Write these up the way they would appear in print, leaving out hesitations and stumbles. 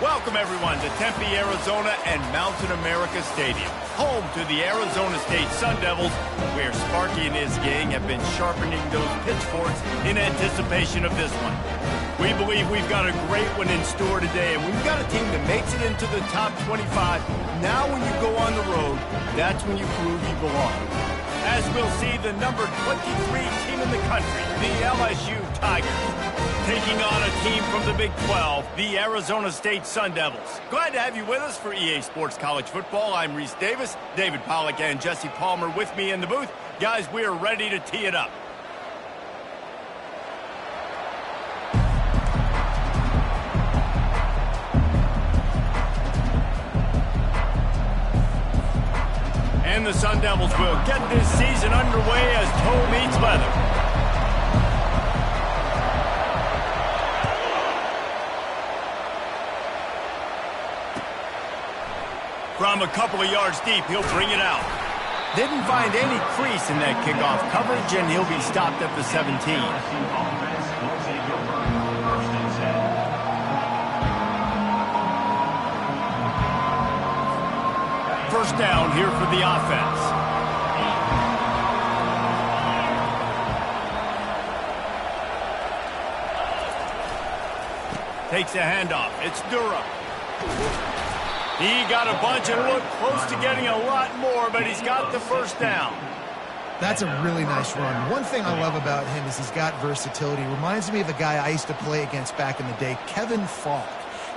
Welcome, everyone, to Tempe, Arizona and Mountain America Stadium, home to the Arizona State Sun Devils, where Sparky and his gang have been sharpening those pitchforks in anticipation of this one. We believe we've got a great one in store today, and we've got a team that makes it into the top 25. Now when you go on the road, that's when you prove you belong. As we'll see, the number 23 team in the country, the LSU Tigers, taking on a team from the Big 12, the Arizona State Sun Devils. Glad to have you with us for EA Sports College Football. I'm Reese Davis, David Pollack and Jesse Palmer with me in the booth. Guys, we are ready to tee it up. And the Sun Devils will get this season underway as toe meets leather. From a couple of yards deep, he'll bring it out. Didn't find any crease in that kickoff coverage, and he'll be stopped at the 17. First down here for the offense. Takes a handoff. It's Durham. He got a bunch and looked close to getting a lot more, but he's got the first down. That's a really nice run. One thing I love about him is he's got versatility. Reminds me of a guy I used to play against back in the day, Kevin Falk.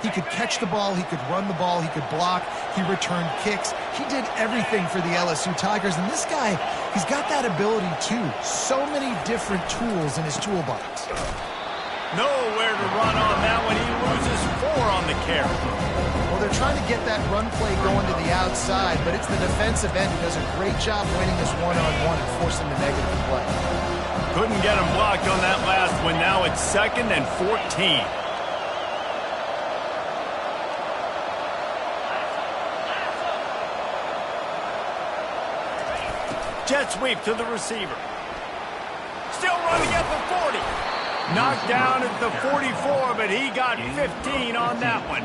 He could catch the ball, he could run the ball, he could block, he returned kicks. He did everything for the LSU Tigers, and this guy, he's got that ability too. So many different tools in his toolbox. Nowhere to run on that one. He loses 4 on the carry. Well, they're trying to get that run play going to the outside, but it's the defensive end who does a great job winning this one-on-one and forcing the negative play. Couldn't get him blocked on that last one. Now it's 2nd and 14. Jet sweep to the receiver. Still running at the 40. Knocked down at the 44, but he got 15 on that one.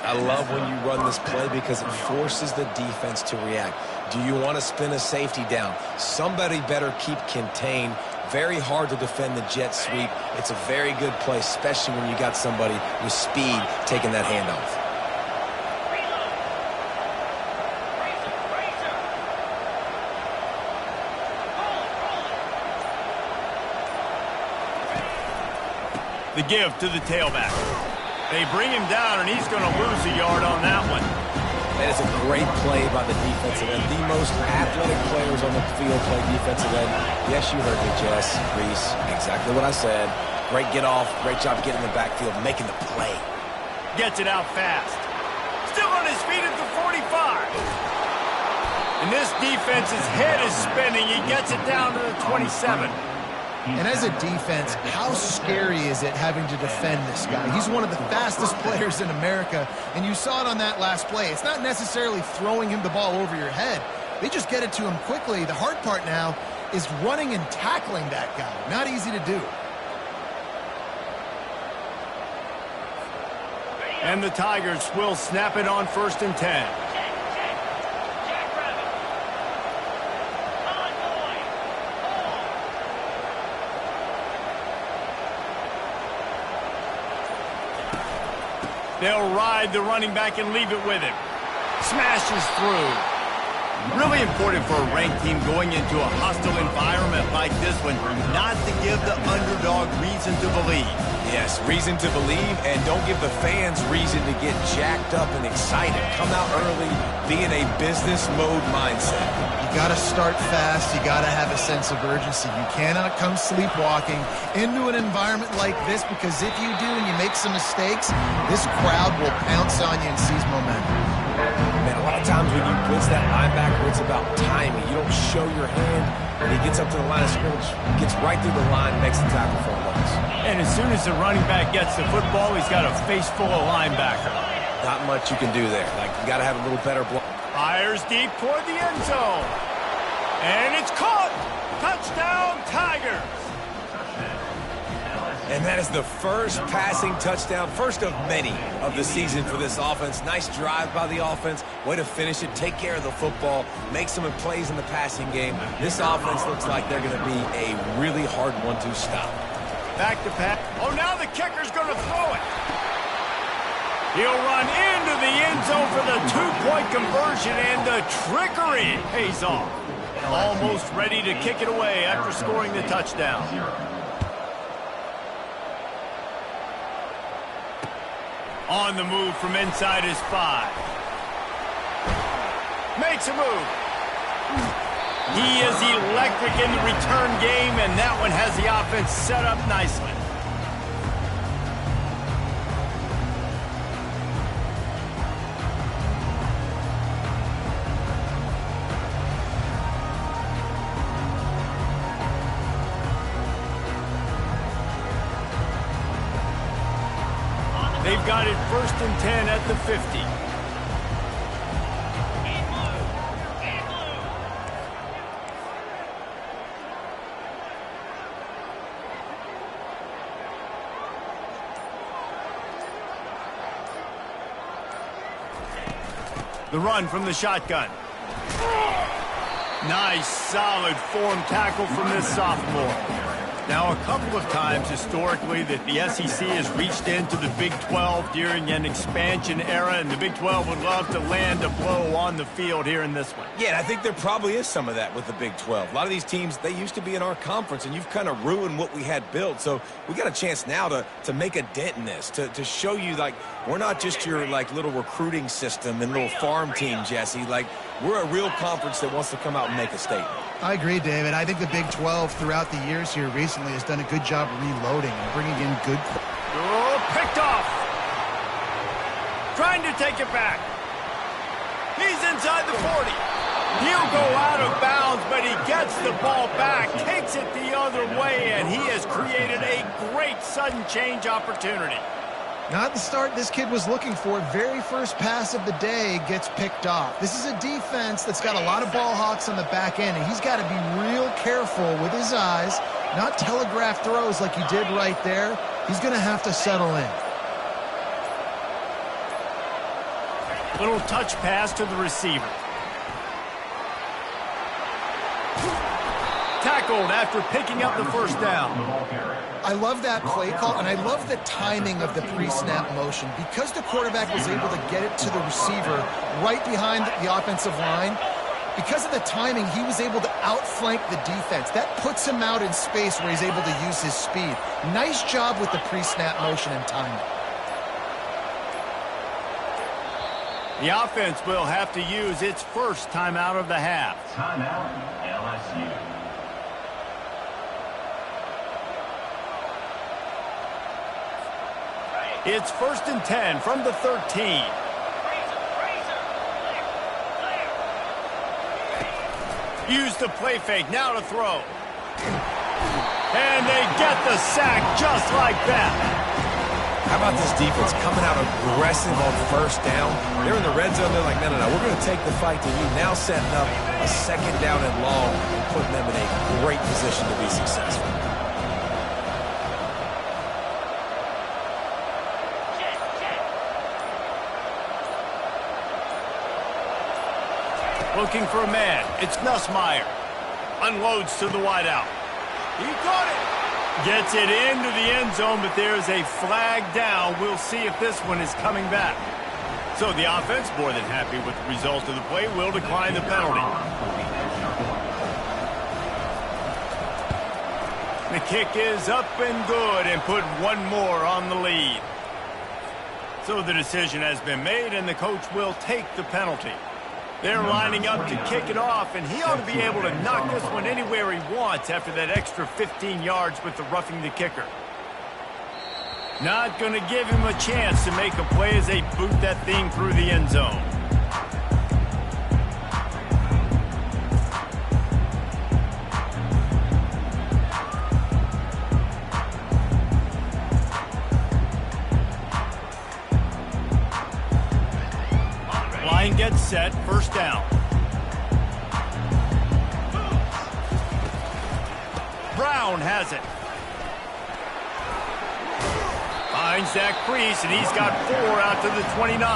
I love when you run this play because it forces the defense to react. Do you want to spin a safety down? Somebody better keep contained. Very hard to defend the jet sweep. It's a very good play, especially when you got somebody with speed taking that handoff. The give to the tailback. They bring him down, and he's going to lose a yard on that one. That is a great play by the defensive end. The most athletic players on the field play defensive end. Yes, you heard me, Jess, Reese. Exactly what I said. Great get off. Great job getting in the backfield, making the play. Gets it out fast. Still on his feet at the 45. And this defense's head is spinning. He gets it down to the 27. And as a defense, how scary is it having to defend this guy? He's one of the fastest players in America, and you saw it on that last play. It's not necessarily throwing him the ball over your head. They just get it to him quickly. The hard part now is running and tackling that guy. Not easy to do. And the Tigers will snap it on 1st and 10. They'll ride the running back and leave it with him. Smashes through. Really important for a ranked team going into a hostile environment like this one, not to give the underdog reason to believe. Yes, reason to believe, and don't give the fans reason to get jacked up and excited. Come out early, be in a business mode mindset. You got to start fast. You got to have a sense of urgency. You cannot come sleepwalking into an environment like this, because if you do and you make some mistakes, this crowd will pounce on you and seize momentum. Man, a lot of times when you blitz that linebacker, it's about timing. You don't show your hand. When he gets up to the line of scrimmage, gets right through the line, makes the tackle for a loss. And as soon as the running back gets the football, he's got a face full of linebacker. Not much you can do there. Like, you got to have a little better block. Fires deep toward the end zone. And it's caught. Touchdown, Tigers. And that is the first passing touchdown, first of many of the season for this offense. Nice drive by the offense. Way to finish it, take care of the football, make some plays in the passing game. This offense looks like they're going to be a really hard one to stop. Back to pass. Oh, now the kicker's going to throw it. He'll run into the end zone for the two-point conversion, and the trickery pays off. Almost ready to kick it away after scoring the touchdown. On the move from inside his 5. Makes a move. He is electric in the return game, and that one has the offense set up nicely. They've got it 1st and 10 at the 50. The run from the shotgun. Nice, solid form tackle from this sophomore. Now, a couple of times historically that the SEC has reached into the Big 12 during an expansion era, and the Big 12 would love to land a blow on the field here in this one. Yeah, and I think there probably is some of that with the Big 12. A lot of these teams, they used to be in our conference, and you've kind of ruined what we had built. So we got a chance now to make a dent in this, to show you, like, we're not just your, like, little recruiting system and little farm team, Jesse. Like, we're a real conference that wants to come out and make a statement. I agree, David. I think the Big 12 throughout the years here recently has done a good job reloading and bringing in good... Oh, picked off. Trying to take it back. He's inside the 40. He'll go out of bounds, but he gets the ball back, takes it the other way, and he has created a great sudden change opportunity. Not the start this kid was looking for. Very first pass of the day gets picked off. This is a defense that's got a lot of ball hawks on the back end, and he's got to be real careful with his eyes, not telegraph throws like he did right there. He's going to have to settle in. Little touch pass to the receiver. Tackled after picking up the first down. I love that play call, and I love the timing of the pre-snap motion. Because the quarterback was able to get it to the receiver right behind the offensive line, because of the timing, he was able to outflank the defense. That puts him out in space where he's able to use his speed. Nice job with the pre-snap motion and timing. The offense will have to use its first timeout of the half. Timeout, LSU. It's 1st and 10 from the 13. Use the play fake, now to throw. And they get the sack just like that. How about this defense coming out aggressive on first down? They're in the red zone. They're like, no, we're going to take the fight to you. Now setting up a 2nd down and long and putting them in a great position to be successful. Looking for a man. It's Nussmeier. Unloads to the wideout. He caught it. Gets it into the end zone, but there's a flag down. We'll see if this one is coming back. So the offense, more than happy with the result of the play, will decline the penalty. The kick is up and good, and put one more on the lead. So the decision has been made, and the coach will take the penalty. They're lining up to kick it off, and he ought to be able to knock this one anywhere he wants after that extra 15 yards with the roughing the kicker. Not going to give him a chance to make a play as they boot that thing through the end zone. Line gets set, 1st down. Brown has it. Finds that crease, and he's got 4 out to the 29.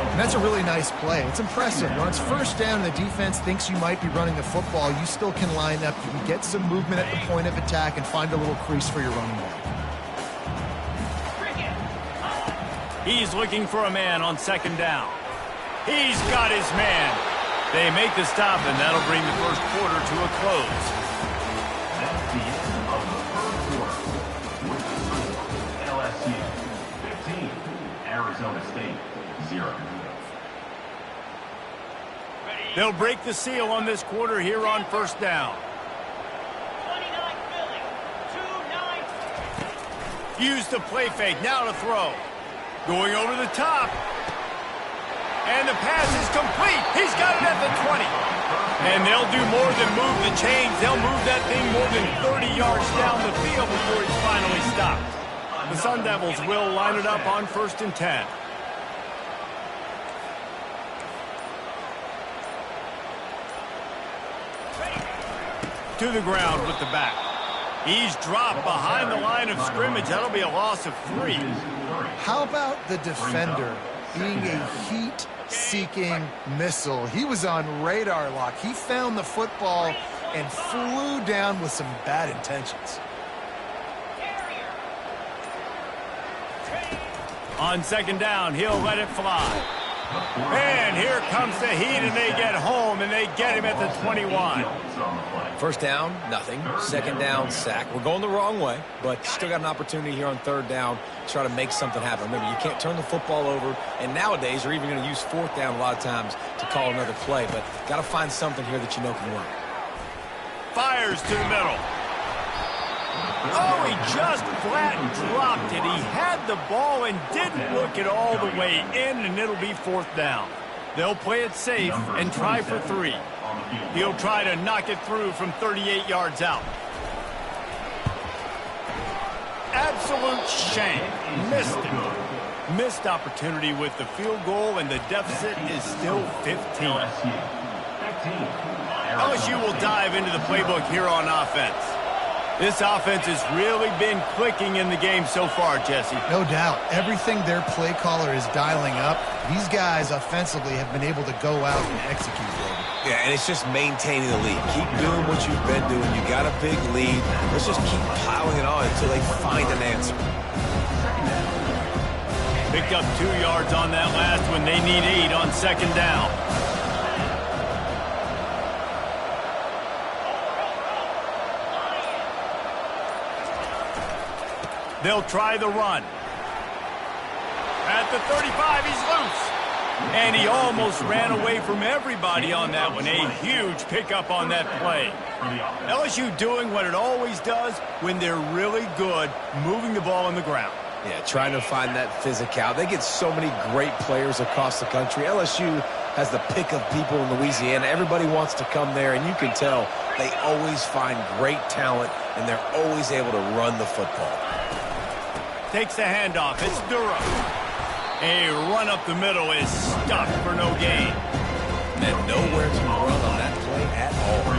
And that's a really nice play. It's impressive. When it's first down and the defense thinks you might be running the football, you still can line up. You can get some movement at the point of attack and find a little crease for your running back. He's looking for a man on second down. He's got his man. They make the stop, and that'll bring the first quarter to a close. That's the end of the first quarter. LSU 15, Arizona State 0. They'll break the seal on this quarter here on first down. 29 Philly, 2-9. Use the play fake, now to throw. Going over the top. And the pass is complete. He's got it at the 20. And they'll do more than move the chains. They'll move that thing more than 30 yards down the field before he's finally stopped. The Sun Devils will line it up on 1st and 10. To the ground with the back. He's dropped behind the line of scrimmage. That'll be a loss of 3. How about the defender being a heat-seeking missile? He was on radar lock. He found the football and flew down with some bad intentions. On second down, he'll let it fly. And here comes the heat, and they get home, and they get him at the 21. First down, nothing. Second down, sack. We're going the wrong way, but still got an opportunity here on third down to try to make something happen. Remember, you can't turn the football over, and nowadays you're even going to use fourth down a lot of times to call another play, but got to find something here that you know can work. Fires to the middle. Oh, he just flat dropped it. He had the ball and didn't look it all the way in, and it'll be 4th down. They'll play it safe and try for 3. He'll try to knock it through from 38 yards out. Absolute shame. Missed it. Missed opportunity with the field goal, and the deficit is still 15. LSU will dive into the playbook here on offense. This offense has really been clicking in the game so far, Jesse. No doubt. Everything their play caller is dialing up, these guys offensively have been able to go out and execute. Yeah, and it's just maintaining the lead. Keep doing what you've been doing. You got a big lead. Let's just keep piling it on until they find an answer. Picked up 2 yards on that last one. They need 8 on second down. They'll try the run. At the 35, he's loose. And he almost ran away from everybody on that one. A huge pickup on that play. LSU doing what it always does when they're really good, moving the ball on the ground. Yeah, trying to find that physicality. They get so many great players across the country. LSU has the pick of people in Louisiana. Everybody wants to come there, and you can tell they always find great talent, and they're always able to run the football. Takes the handoff. It's Durham. A run up the middle is stuck for no gain. And nowhere to run on that play at all.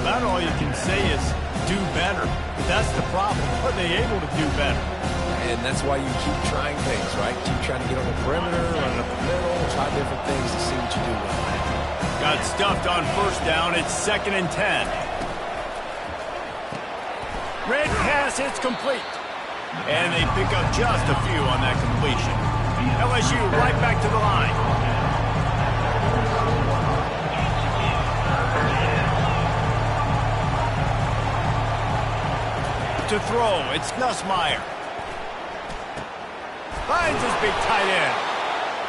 About all you can say is do better. That's the problem. Are they able to do better? And that's why you keep trying things, right? Keep trying to get on the perimeter, run up the middle, try different things to see what you do well. Got stuffed on first down. It's 2nd and 10. Red pass, it's complete. And they pick up just a few on that completion. LSU right back to the line. To throw, it's Nussmeier. Finds his big tight end.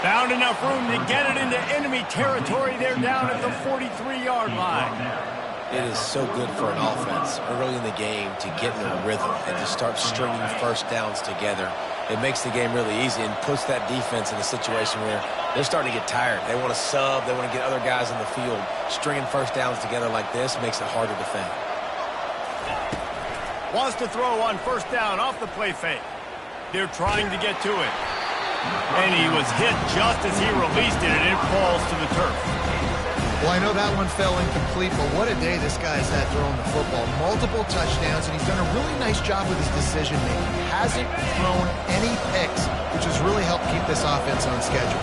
Found enough room to get it into enemy territory. They're down at the 43-yard line. It is so good for an offense early in the game to get in a rhythm and to start stringing first downs together. It makes the game really easy and puts that defense in a situation where they're starting to get tired. They want to sub. They want to get other guys in the field. Stringing first downs together like this makes it hard to defend. Wants to throw on first down off the play fake. They're trying to get to it. And he was hit just as he released it, and it falls to the turf. Well, I know that one fell incomplete, but what a day this guy's had throwing the football. Multiple touchdowns, and he's done a really nice job with his decision-making. Hasn't thrown any picks, which has really helped keep this offense on schedule.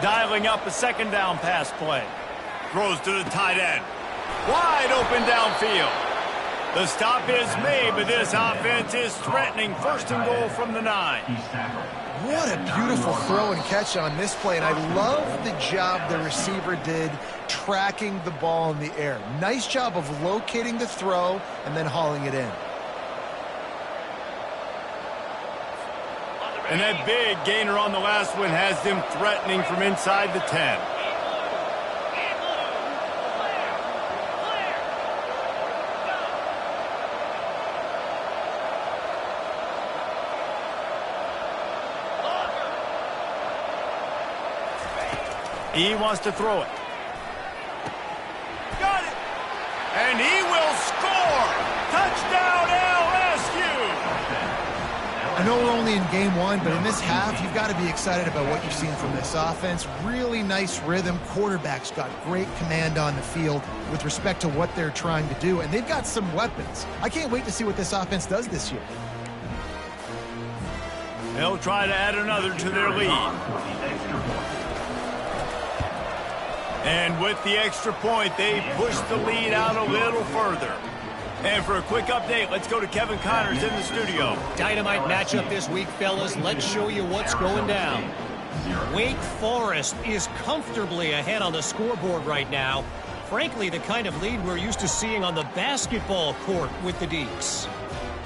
Dialing up a second down pass play. Throws to the tight end. Wide open downfield. The stop is made, but this offense is threatening first and goal from the 9. What a beautiful throw and catch on this play, and I love the job the receiver did tracking the ball in the air. Nice job of locating the throw and then hauling it in. And that big gainer on the last one has them threatening from inside the 10. He wants to throw it. Got it! And he will score! Touchdown LSU! I know we're only in game one, but in this half, you've got to be excited about what you've seen from this offense. Really nice rhythm. Quarterback's got great command on the field with respect to what they're trying to do, and they've got some weapons. I can't wait to see what this offense does this year. They'll try to add another to their lead. And with the extra point, they push the lead out a little further. And for a quick update, let's go to Kevin Connors in the studio. Dynamite matchup this week, fellas. Let's show you what's going down. Wake Forest is comfortably ahead on the scoreboard right now. Frankly, the kind of lead we're used to seeing on the basketball court with the Deacs.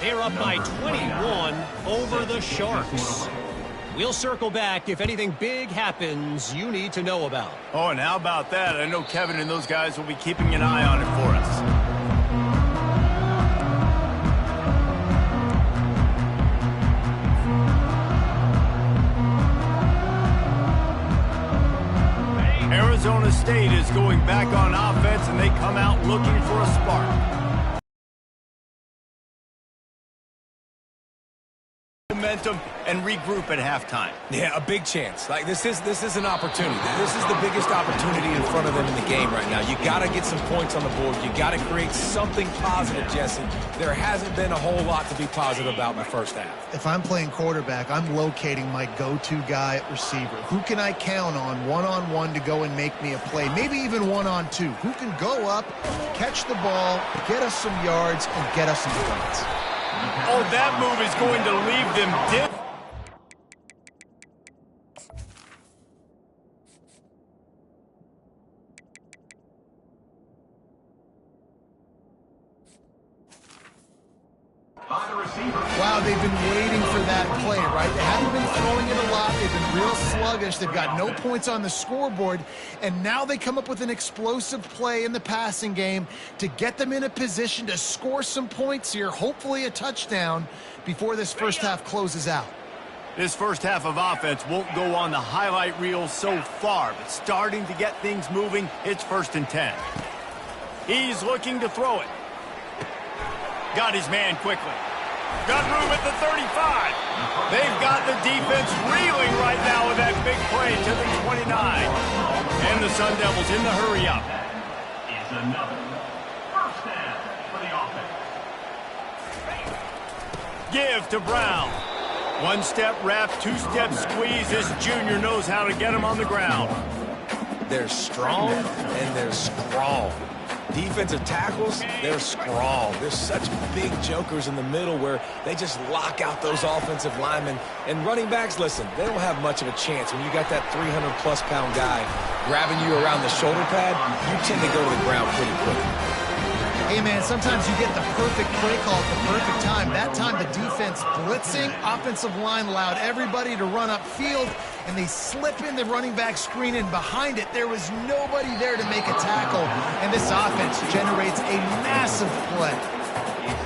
They're up by 21 over the Sharks. We'll circle back if anything big happens you need to know about. Oh, and how about that? I know Kevin and those guys will be keeping an eye on it for us. Arizona State is going back on offense, and they come out looking for a spark. Momentum and regroup at halftime. Yeah, a big chance. Like this is an opportunity. This is the biggest opportunity in front of them in the game right now. You got to get some points on the board. You got to create something positive, Jesse. There hasn't been a whole lot to be positive about in the first half. If I'm playing quarterback, I'm locating my go-to guy at receiver. Who can I count on one-on-one to go and make me a play? Maybe even one-on-two. Who can go up, catch the ball, get us some yards, and get us some points? Oh, that move is going to leave them dead. Wow, they've been waiting for that play, right? They haven't been throwing it a lot. They've been real sluggish. They've got no points on the scoreboard, and now they come up with an explosive play in the passing game to get them in a position to score some points here, hopefully a touchdown, before this first half closes out. This first half of offense won't go on the highlight reel so far, but starting to get things moving, it's 1st and 10. He's looking to throw it. Got his man quickly. Got room at the 35. They've got the defense reeling right now with that big play to the 29. And the Sun Devils in the hurry up. It's another first down for the offense. Give to Brown. One-step wrap, two-step squeeze. This junior knows how to get him on the ground. They're strong and they're strong. Defensive tackles, they're strong. There's such big jokers in the middle where they just lock out those offensive linemen. And running backs, listen, they don't have much of a chance. When you got that 300-plus pound guy grabbing you around the shoulder pad, you tend to go to the ground pretty quick. Hey, man, sometimes you get the perfect play call at the perfect time. That time the defense blitzing, offensive line allowed everybody to run upfield, and they slip in the running back screen, and behind it there was nobody there to make a tackle, and this offense generates a massive play.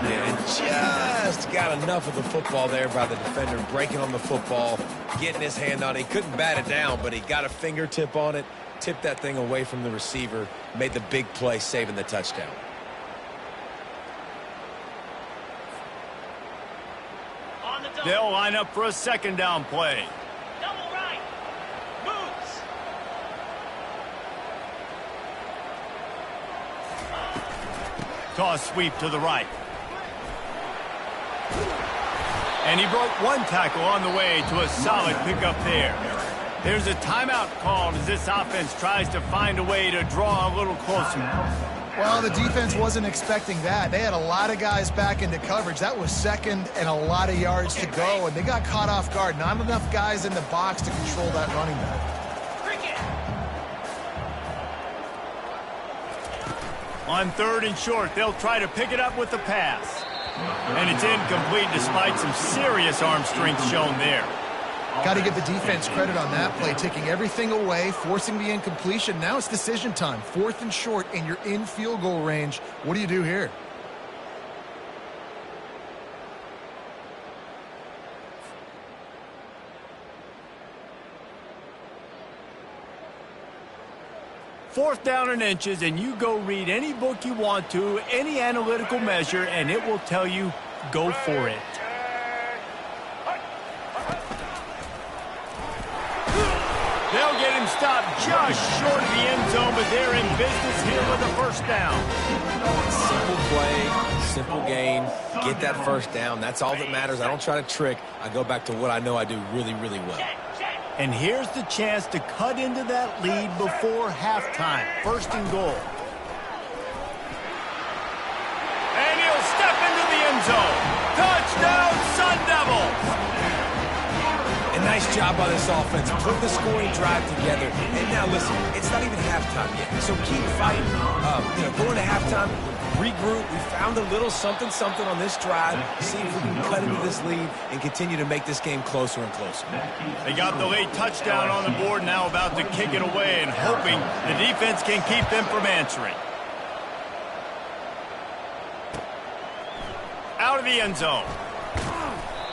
And just got enough of the football there by the defender, breaking on the football, getting his hand on it. He couldn't bat it down, but he got a fingertip on it, tipped that thing away from the receiver, made the big play, saving the touchdown. They'll line up for a second down play. Double right. Moves. Toss sweep to the right. And he broke one tackle on the way to a solid pickup there. There's a timeout called as this offense tries to find a way to draw a little closer. Well, the defense wasn't expecting that. They had a lot of guys back into coverage. That was second and a lot of yards to go, and they got caught off guard. Not enough guys in the box to control that running back. Cricket. On 3rd and short, they'll try to pick it up with the pass. And it's incomplete despite some serious arm strength shown there. Got to give the defense credit on that play, taking everything away, forcing the incompletion. Now it's decision time. 4th and short, and you're in field goal range. What do you do here? Fourth down and inches, and you go read any book you want to, any analytical measure, and it will tell you, go for it. They'll get him stopped just short of the end zone, but they're in business here with a first down. Simple play, simple game. Get that first down. That's all that matters. I don't try to trick. I go back to what I know I do really, really well. And here's the chance to cut into that lead before halftime. 1st and goal. And he'll step into the end zone. Touchdown, Sun Devils! A nice job by this offense. Put the scoring drive together. And now listen, it's not even halftime yet. So keep fighting. Going to halftime, regroup. We found a little something on this drive. See if we can cut into this lead and continue to make this game closer and closer. They got the late touchdown on the board, now about to kick it away and hoping the defense can keep them from answering. Out of the end zone.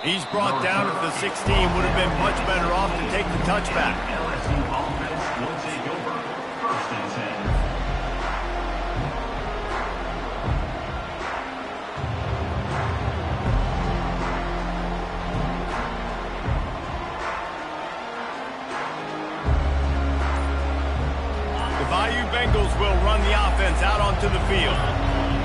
He's brought down at the 16. Would have been much better off to take the touchback. LSU offense will take over. 1st and 10. The Bayou Bengals will run the offense out onto the field.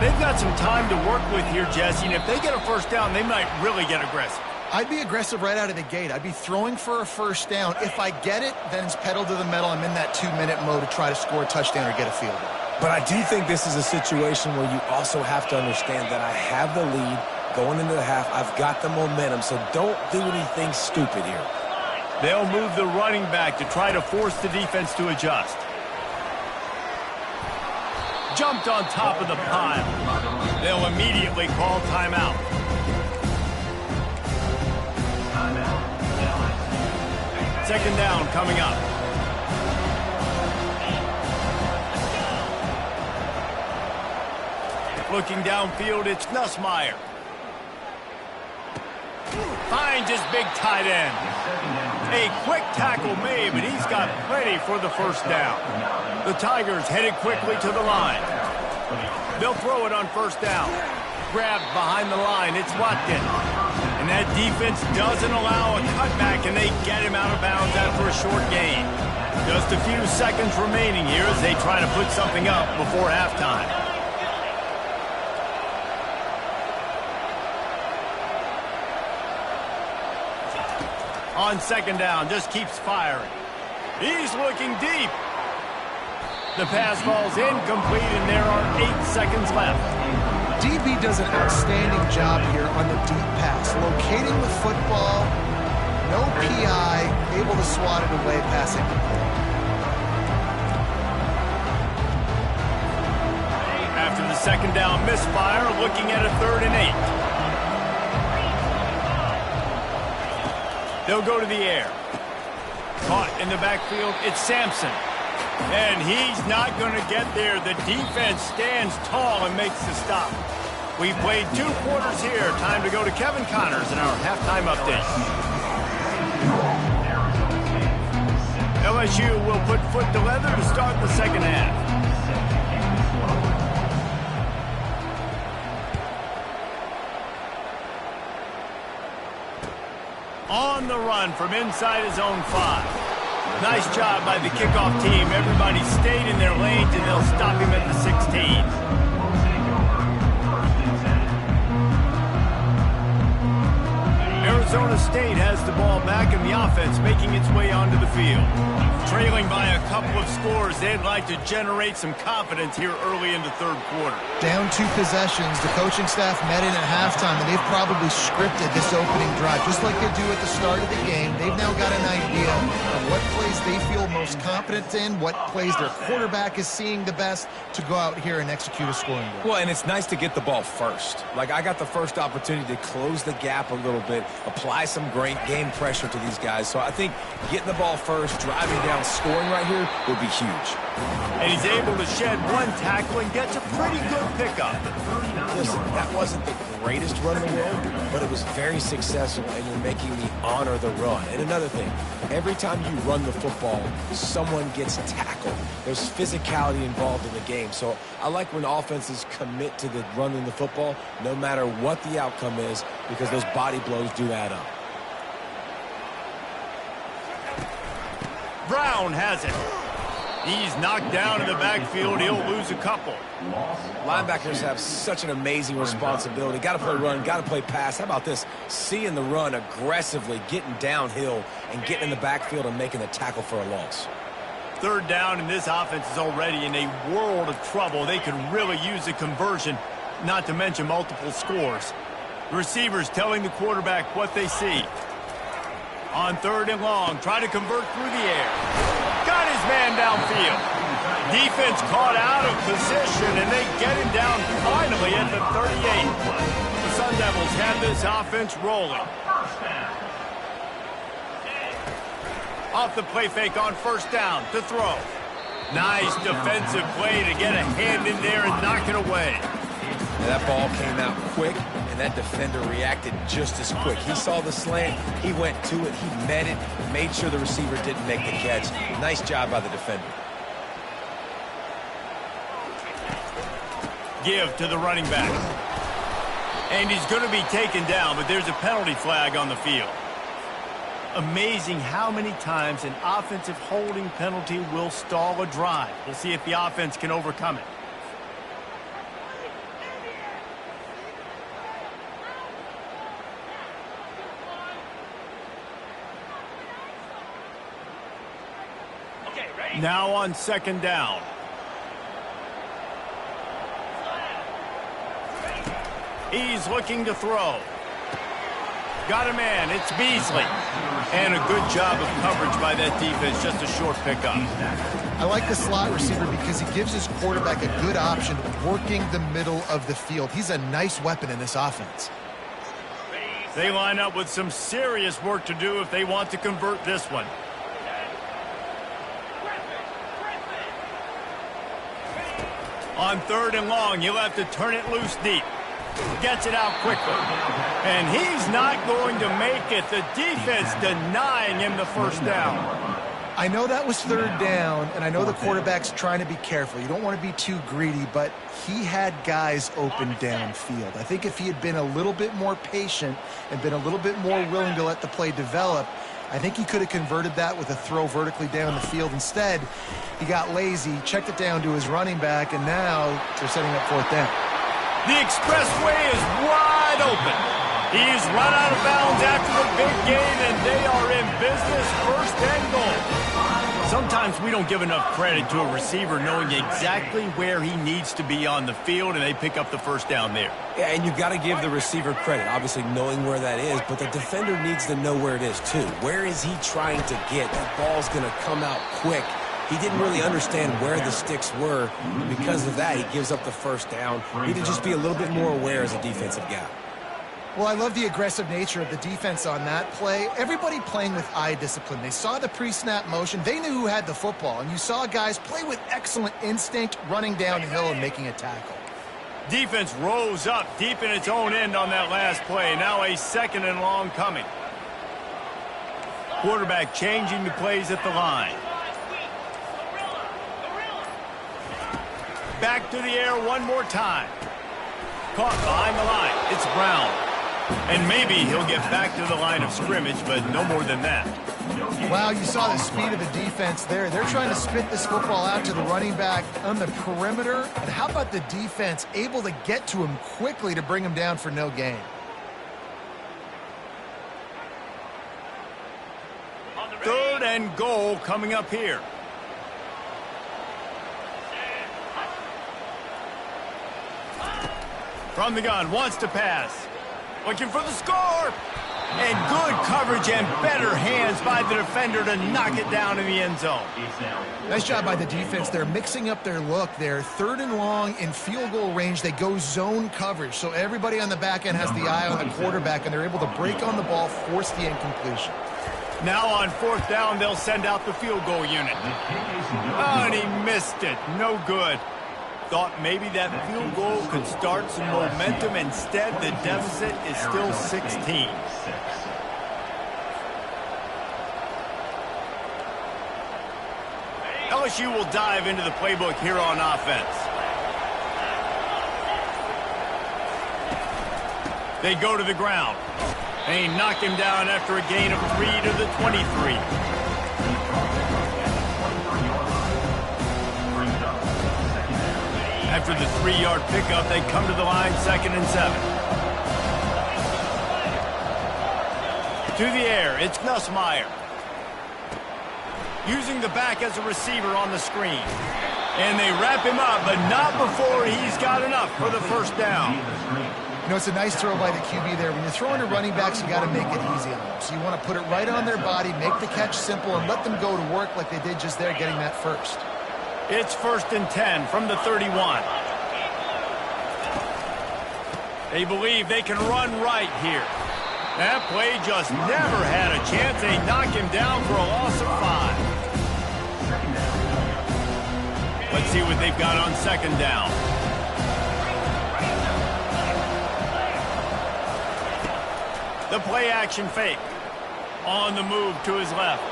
They've got some time to work with here, Jesse, and if they get a first down, they might really get aggressive. I'd be aggressive right out of the gate. I'd be throwing for a first down. If I get it, then it's pedal to the metal. I'm in that 2-minute mode to try to score a touchdown or get a field goal. But I do think this is a situation where you also have to understand that I have the lead going into the half. I've got the momentum, so don't do anything stupid here. They'll move the running back to try to force the defense to adjust. Jumped on top of the pile. They'll immediately call timeout. Second down coming up. Looking downfield, it's Nussmeier. Finds his big tight end. A quick tackle made, but he's got plenty for the first down. The Tigers headed quickly to the line. They'll throw it on first down. Grabbed behind the line, it's Watkins. And that defense doesn't allow a cutback, and they get him out of bounds after a short gain. Just a few seconds remaining here as they try to put something up before halftime. On second down, just keeps firing. He's looking deep. The pass falls incomplete, and there are 8 seconds left. DB does an outstanding job here on the deep pass, locating the football, no PI, able to swat it away, passing. After the second down misfire, looking at a 3rd and 8. They'll go to the air. Caught in the backfield, it's Sampson. And he's not going to get there. The defense stands tall and makes the stop. We played 2 quarters here. Time to go to Kevin Connors in our halftime update. LSU will put foot to leather to start the second half. on the run from inside his own 5. Nice job by the kickoff team. Everybody stayed in their lanes, and they'll stop him at the 16. Arizona State has the ball back in the offense, making its way onto the field. Trailing by a couple of scores, they'd like to generate some confidence here early in the third quarter. Down 2 possessions, the coaching staff met in at halftime, and they've probably scripted this opening drive. Just like they do at the start of the game, they've now got an idea of what plays they feel most confident in, what plays their quarterback is seeing the best to go out here and execute a scoring goal. Well, and it's nice to get the ball first. Like, I got the first opportunity to close the gap a little bit, apply some great game pressure to these guys. So I think getting the ball first, driving down, scoring right here would be huge. And he's able to shed 1 tackle and gets a pretty good pickup. Listen, that wasn't the greatest run in the world, but it was very successful, and you're making me honor the run. And another thing, every time you run the football, someone gets tackled. There's physicality involved in the game. So I like when offenses commit to the running the football, no matter what the outcome is, because those body blows do add up. Brown has it. He's knocked down in the backfield. He'll lose a couple. Linebackers have such an amazing responsibility. Got to play run, got to play pass. How about this? Seeing the run aggressively, getting downhill, and getting in the backfield and making the tackle for a loss. Third down, and this offense is already in a world of trouble. They could really use a conversion, not to mention multiple scores. The receivers telling the quarterback what they see. On 3rd and long, try to convert through the air. Got his man downfield. Defense caught out of position, and they get him down finally at the 38. The Sun Devils have this offense rolling. Off the play fake on 1st down to throw. Nice defensive play to get a hand in there and knock it away. That ball came out quick, and that defender reacted just as quick. He saw the slant, he went to it, he met it, made sure the receiver didn't make the catch. Nice job by the defender. Give to the running back. And he's going to be taken down, but there's a penalty flag on the field. Amazing how many times an offensive holding penalty will stall a drive. We'll see if the offense can overcome it. Now on 2nd down. He's looking to throw. Got a man. It's Beasley. And a good job of coverage by that defense. Just a short pickup. I like the slot receiver because he gives his quarterback a good option working the middle of the field. He's a nice weapon in this offense. They line up with some serious work to do if they want to convert this one. On 3rd and long, he'll have to turn it loose deep. Gets it out quickly. And he's not going to make it. The defense denying him the 1st down. I know that was 3rd down, and I know the quarterback's trying to be careful. You don't want to be too greedy, but he had guys open downfield. I think if he had been a little bit more patient and been a little bit more willing to let the play develop, I think he could have converted that with a throw vertically down the field. Instead, he got lazy, checked it down to his running back, and now they're setting up 4th down. The expressway is wide open. He's run out of bounds after the big gain, and they are in business. 1st and goal. Sometimes we don't give enough credit to a receiver knowing exactly where he needs to be on the field, and they pick up the 1st down there. Yeah, and you've got to give the receiver credit, obviously knowing where that is, but the defender needs to know where it is too. Where is he trying to get? That ball's going to come out quick. He didn't really understand where the sticks were. Because of that, he gives up the 1st down. He need to just be a little bit more aware as a defensive guy. Well, I love the aggressive nature of the defense on that play. Everybody playing with eye discipline. They saw the pre-snap motion. They knew who had the football. And you saw guys play with excellent instinct, running downhill and making a tackle. Defense rose up deep in its own end on that last play. Now a 2nd and long coming. Quarterback changing the plays at the line. Back to the air one more time. Caught behind the line. It's Brown. And maybe he'll get back to the line of scrimmage, but no more than that. Wow, you saw the speed of the defense there. They're trying to spit this football out to the running back on the perimeter. And how about the defense able to get to him quickly to bring him down for no gain? Third and goal coming up here. From the gun, wants to pass. Looking for the score. And good coverage and better hands by the defender to knock it down in the end zone. Nice job by the defense. They're mixing up their look there. Third and long in field goal range. They go zone coverage. So everybody on the back end has the eye on the quarterback, and they're able to break on the ball, force the incompletion. Now on fourth down, they'll send out the field goal unit. Oh, and he missed it. No good. Thought maybe that field goal could start some momentum. Instead, the deficit is still 16. LSU will dive into the playbook here on offense. They go to the ground. They knock him down after a gain of 3 to the 23. After the 3-yard pickup, they come to the line, 2nd and 7. To the air, it's Nussmeier. Using the back as a receiver on the screen. And they wrap him up, but not before he's got enough for the first down. You know, it's a nice throw by the QB there. When you're throwing to running backs, you got to make it easy on them. So you want to put it right on their body, make the catch simple, and let them go to work like they did just there, getting that first. It's 1st and 10 from the 31. They believe they can run right here. That play just never had a chance. They knock him down for a loss of 5. Let's see what they've got on 2nd down. The play action fake. On the move to his left.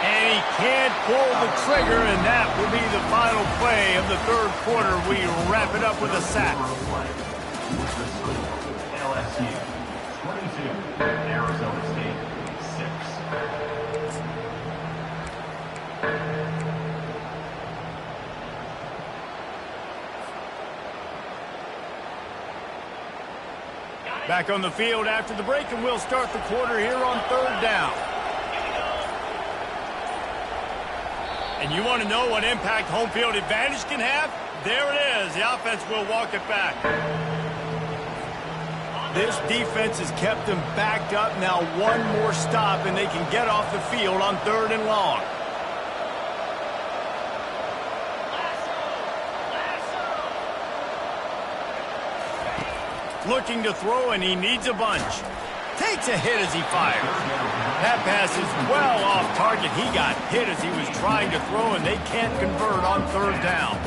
And he can't pull the trigger, and that will be the final play of the third quarter. We wrap it up with a sack. LSU 22, Arizona State 6. Back on the field after the break, and we'll start the quarter here on 3rd down. And you want to know what impact home field advantage can have? There it is. The offense will walk it back. This defense has kept them backed up. Now one more stop, and they can get off the field on 3rd and long. Looking to throw, and he needs a bunch. Takes a hit as he fires. That pass is well off target. He got hit as he was trying to throw, and they can't convert on 3rd down.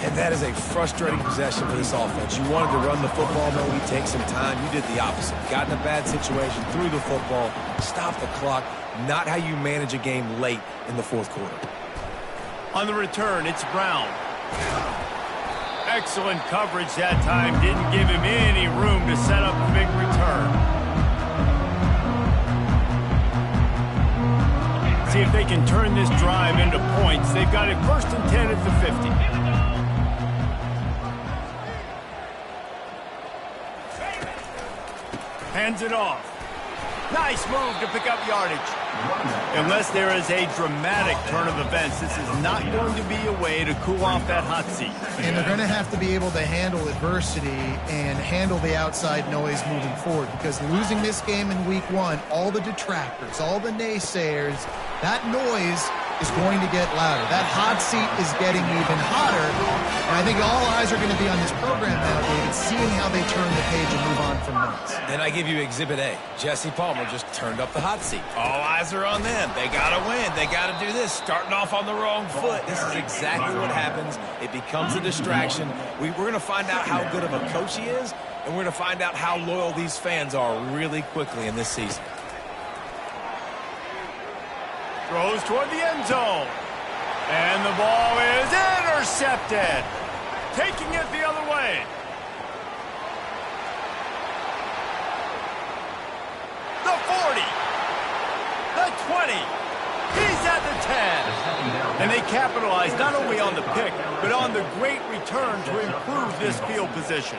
And that is a frustrating possession for this offense. You wanted to run the football, maybe take some time. You did the opposite. Got in a bad situation, threw the football, stopped the clock. Not how you manage a game late in the 4th quarter. On the return, it's Brown. Excellent coverage that time. Didn't give him any room to set up a big return. See if they can turn this drive into points. They've got it 1st and 10 at the 50. Hands it off. Nice move to pick up yardage. Unless there is a dramatic turn of events, this is not going to be a way to cool off that hot seat. And they're going to have to be able to handle adversity and handle the outside noise moving forward, because losing this game in week 1, all the detractors, all the naysayers, that noise is going to get louder. That hot seat is getting even hotter. And I think all eyes are going to be on this program now, David, seeing how they turn the page and move on from this. And I give you Exhibit A. Jesse Palmer just turned up the hot seat. All eyes are on them. They got to win. They got to do this. Starting off on the wrong foot. This is exactly what happens. It becomes a distraction. We're going to find out how good of a coach he is, and we're going to find out how loyal these fans are really quickly in this season. Throws toward the end zone. And the ball is intercepted. Taking it the other way. capitalized not only on the pick, but on the great return to improve this field position.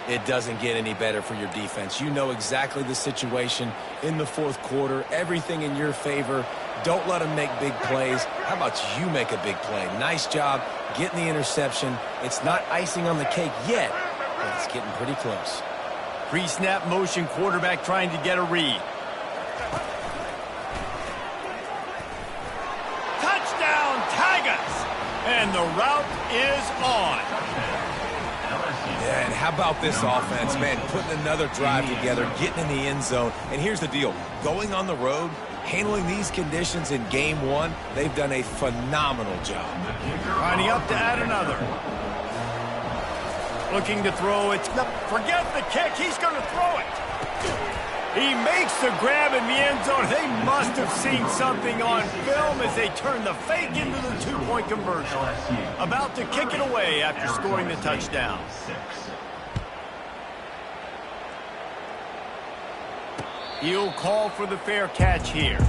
It doesn't get any better for your defense. You know exactly the situation in the fourth quarter, everything in your favor. Don't let them make big plays. How about you make a big play? Nice job getting the interception. It's not icing on the cake yet, but it's getting pretty close. Pre-snap motion, quarterback trying to get a read. Touchdown, Tigers! And the route is on. Yeah, and how about this offense, man? Putting another drive together, getting in the end zone. And here's the deal. Going on the road, handling these conditions in game one, they've done a phenomenal job. Lining up to add another. Looking to throw it. Forget the kick. He's going to throw it. He makes the grab in the end zone. They must have seen something on film as they turn the fake into the two-point conversion. About to kick it away after scoring the touchdown. He'll call for the fair catch here.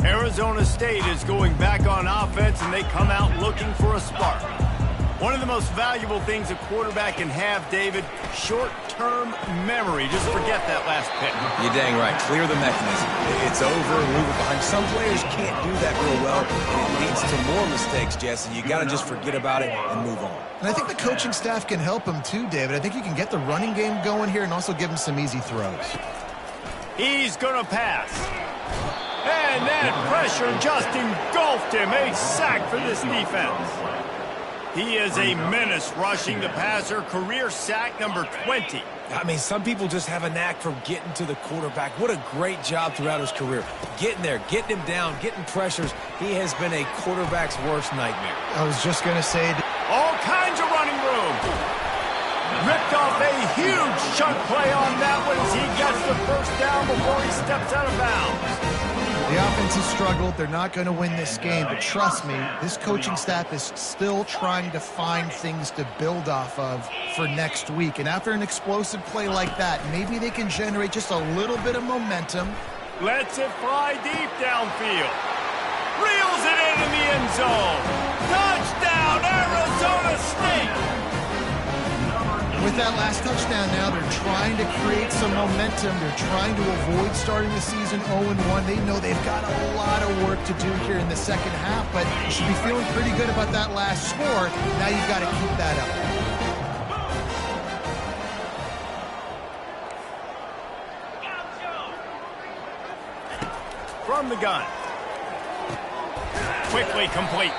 Arizona State is going back on offense, and they come out looking for a spark. One of the most valuable things a quarterback can have, David, short-term memory. Just forget that last pick. You're dang right. Clear the mechanism. It's over and move it behind. Some players can't do that real well, and it leads to more mistakes, Jesse. You got to just forget about it and move on. And I think the coaching staff can help him too, David. I think you can get the running game going here and also give him some easy throws. He's going to pass. And that pressure just engulfed him. A sack for this defense. He is a menace rushing the passer. Career sack number 20. I mean, some people just have a knack for getting to the quarterback. What a great job throughout his career. Getting there, getting him down, getting pressures. He has been a quarterback's worst nightmare. I was just going to say... All kinds of running room. Ripped off a huge chunk play on that one as he gets the first down before he steps out of bounds. The offense has struggled. They're not going to win this game, but trust me, this coaching staff is still trying to find things to build off of for next week. And after an explosive play like that, maybe they can generate just a little bit of momentum. Lets it fly deep downfield. Reels it in the end zone. Touchdown, Arizona State! With that last touchdown now, they're trying to create some momentum. They're trying to avoid starting the season 0-1. They know they've got a lot of work to do here in the second half, but you should be feeling pretty good about that last score. Now you've got to keep that up. From the gun. Quickly complete.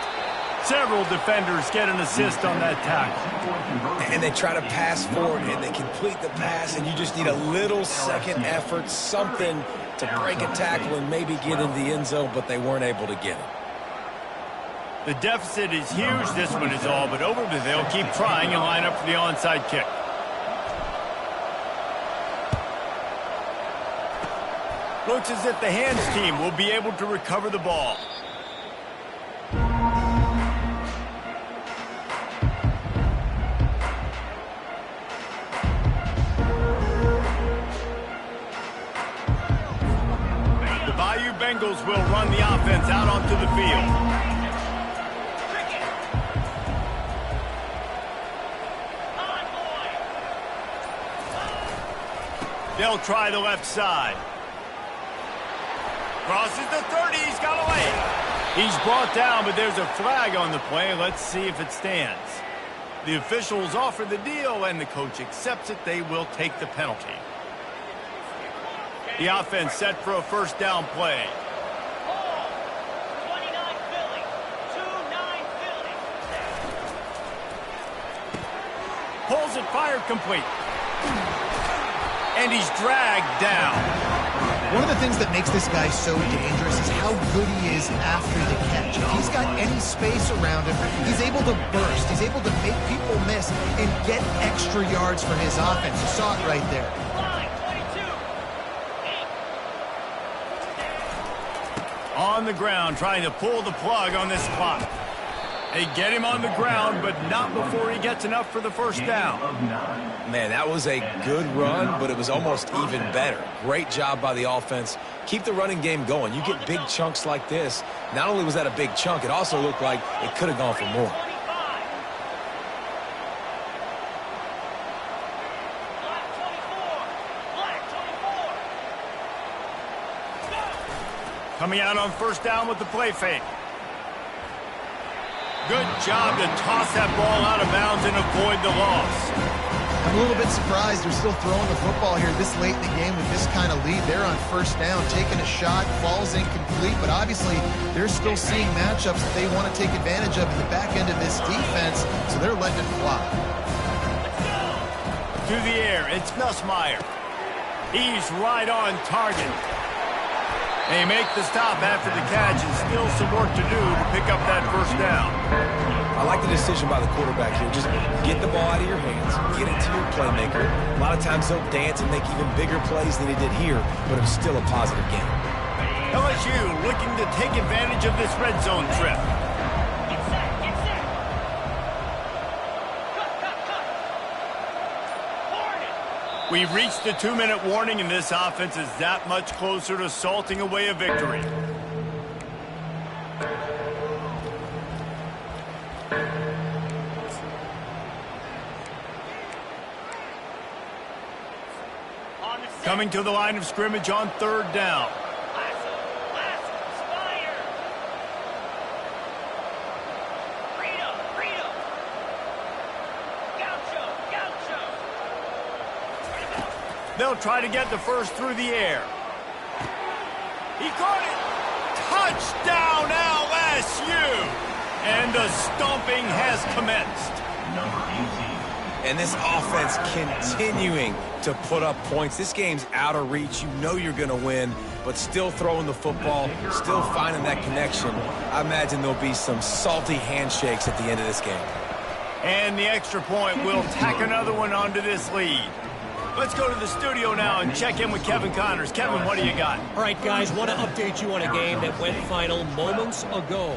Several defenders get an assist on that tackle. And they try to pass forward, and they complete the pass, and you just need a little second effort, something to break a tackle and maybe get into the end zone, but they weren't able to get it. The deficit is huge. This one is all but over, but they'll keep trying and line up for the onside kick. Looks as if the hands team will be able to recover the ball. Bengals will run the offense out onto the field. They'll try the left side. Crosses the 30. He's got away. He's brought down, but there's a flag on the play. Let's see if it stands. The officials offer the deal, and the coach accepts it. They will take the penalty. The offense set for a first down play. 29 Philly. 2-9 Philly. Pulls it, fired complete. And he's dragged down. One of the things that makes this guy so dangerous is how good he is after the catch. If he's got any space around him, he's able to burst. He's able to make people miss and get extra yards for his offense. You saw it right there. On the ground, trying to pull the plug on this clock. They get him on the ground, but not before he gets enough for the first down. Man, that was a good run, but it was almost even better. Great job by the offense. Keep the running game going. You get big chunks like this. Not only was that a big chunk, it also looked like it could have gone for more. Coming out on first down with the play fake. Good job to toss that ball out of bounds and avoid the loss. I'm a little bit surprised they're still throwing the football here this late in the game with this kind of lead. They're on first down, taking a shot, falls incomplete, but obviously they're still seeing matchups that they want to take advantage of in the back end of this defense, so they're letting it fly. To the air, it's Nussmeier. He's right on target. They make the stop after the catch, and still some work to do to pick up that first down. I like the decision by the quarterback here. Just get the ball out of your hands, get it to your playmaker. A lot of times they'll dance and make even bigger plays than he did here, but it was still a positive game. LSU looking to take advantage of this red zone trip. We've reached the 2-minute warning, and this offense is that much closer to salting away a victory. Coming to the line of scrimmage on third down. They'll try to get the first through the air. He caught it. Touchdown, LSU! And the stomping has commenced. And this offense continuing to put up points. This game's out of reach. You know you're going to win, but still throwing the football, still finding that connection. I imagine there'll be some salty handshakes at the end of this game. And the extra point will tack another one onto this lead. Let's go to the studio now and check in with Kevin Connors. Kevin, what do you got? All right, guys, want to update you on a game that went final moments ago.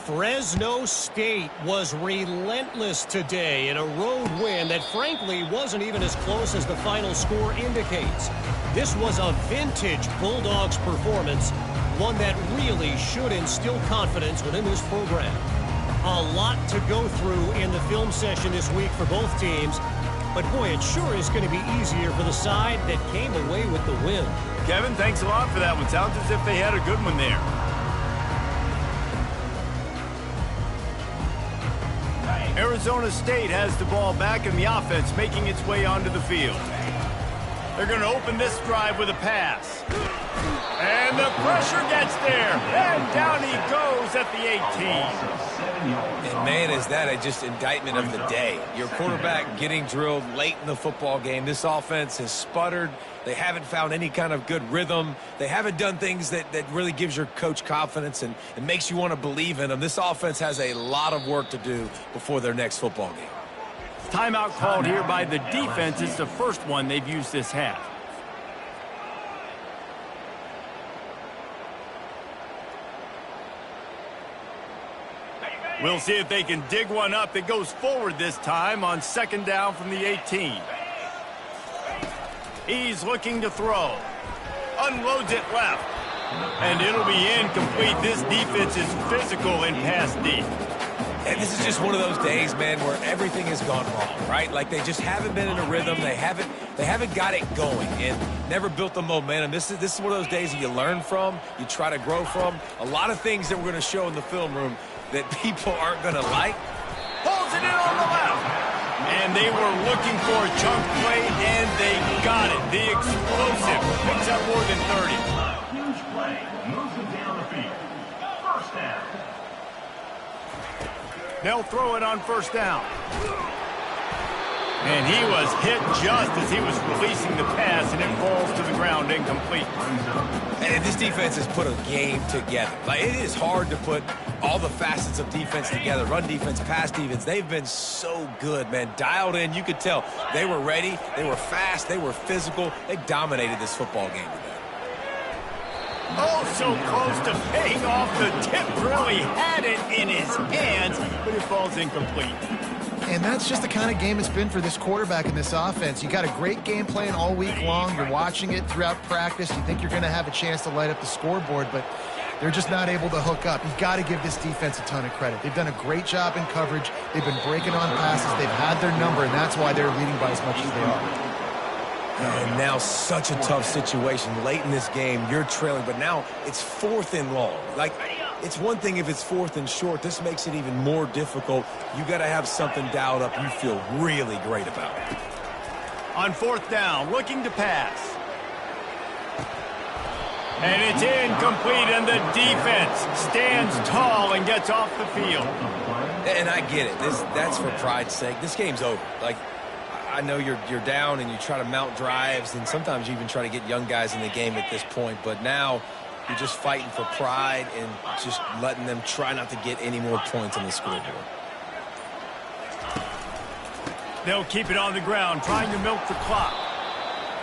Fresno State was relentless today in a road win that, frankly, wasn't even as close as the final score indicates. This was a vintage Bulldogs performance, one that really should instill confidence within this program. A lot to go through in the film session this week for both teams. But, boy, it sure is going to be easier for the side that came away with the win. Kevin, thanks a lot for that one. Sounds as if they had a good one there. Arizona State has the ball back in the offense, making its way onto the field. They're going to open this drive with a pass. And the pressure gets there. And down he goes at the 18. And, man, is that just indictment of the day. Your quarterback getting drilled late in the football game. This offense has sputtered. They haven't found any kind of good rhythm. They haven't done things that really gives your coach confidence and makes you want to believe in them. This offense has a lot of work to do before their next football game. Timeout called here by the defense. It's the first one they've used this half. We'll see if they can dig one up that goes forward this time on second down from the 18. He's looking to throw. Unloads it left. And it'll be incomplete. This defense is physical in pass deep. And this is just one of those days, man, where everything has gone wrong, right? Like they just haven't been in a rhythm. They haven't got it going and never built the momentum. This is one of those days that you learn from, you try to grow from. A lot of things that we're going to show in the film room that people aren't going to like. Pulls it in on the left. And they were looking for a chunk play, and they got it. The explosive picks up more than 30. Huge play. Moves it down the field. First down. They'll throw it on first down. And he was hit just as he was releasing the pass, and it falls to the ground incomplete. And this defense has put a game together. Like, it is hard to put all the facets of defense together. Run defense, pass defense. They've been so good, man. Dialed in. You could tell they were ready. They were fast. They were physical. They dominated this football game today. Oh, so close to paying off the tip. Really had it in his hands, but it falls incomplete. And that's just the kind of game it's been for this quarterback in this offense. You got a great game plan all week long. You're watching it throughout practice. You think you're going to have a chance to light up the scoreboard, but they're just not able to hook up. You've got to give this defense a ton of credit. They've done a great job in coverage. They've been breaking on passes. They've had their number, and that's why they're leading by as much as they are. And now such a tough situation. Late in this game, you're trailing, but now it's 4th and long. Like, it's one thing if it's 4th and short. This makes it even more difficult. You got to have something dialed up you feel really great about. On 4th down, looking to pass. And it's incomplete, and the defense stands tall and gets off the field. And I get it. That's for pride's sake. This game's over. Like, I know you're down and you try to mount drives, and sometimes you even try to get young guys in the game at this point. But now you're just fighting for pride and just letting them try not to get any more points on the scoreboard. They'll keep it on the ground, trying to milk the clock.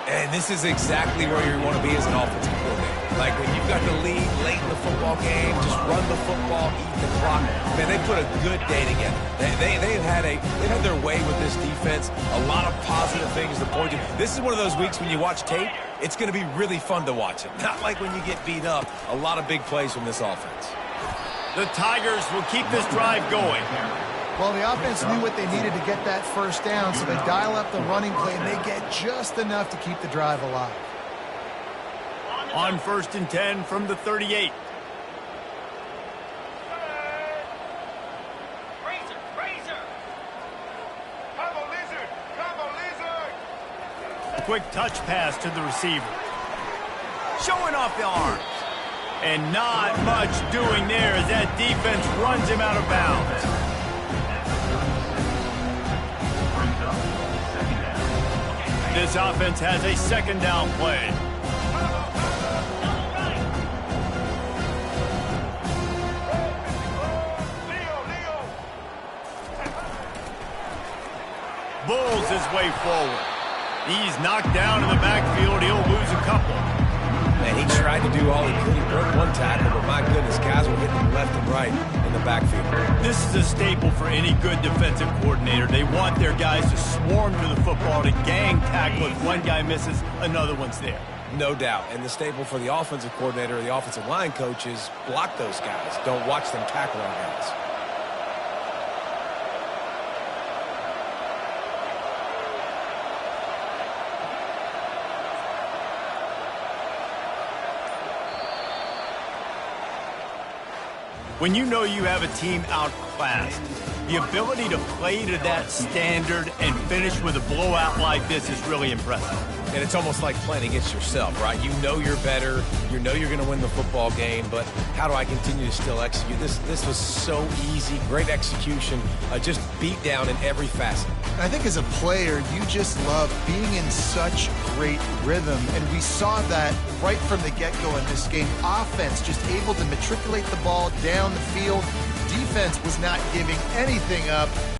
And this is exactly where you want to be as an offensive coordinator. Like, when you've got the lead late in the football game, just run the football, eat the clock. Man, they put a good day together. They've had their way with this defense. A lot of positive things to point to. This is one of those weeks when you watch tape, it's going to be really fun to watch it. Not like when you get beat up. A lot of big plays from this offense. The Tigers will keep this drive going. Well, the offense knew what they needed to get that first down, so they dial up the running play, and they get just enough to keep the drive alive. On 1st and 10 from the 38. Quick touch pass to the receiver. Showing off the arms. And not much doing there as that defense runs him out of bounds. This offense has a 2nd down play. Bulls his way forward. He's knocked down in the backfield. He'll lose a couple. Man, he tried to do all he could. He broke one tackle, but my goodness, guys were hitting him left and right in the backfield. This is a staple for any good defensive coordinator. They want their guys to swarm to the football, to gang tackle. If one guy misses, another one's there. No doubt. And the staple for the offensive coordinator or the offensive line coach is block those guys. Don't watch them tackle our guys. When you know you have a team outclassed, the ability to play to that standard and finish with a blowout like this is really impressive. And it's almost like playing against yourself, right? You know you're better. You know you're going to win the football game, but how do I continue to still execute? This was so easy. Great execution. Just beat down in every facet. I think as a player, you just love being in such great rhythm, and we saw that right from the get-go in this game. Offense just able to matriculate the ball down the field. Defense was not giving anything up.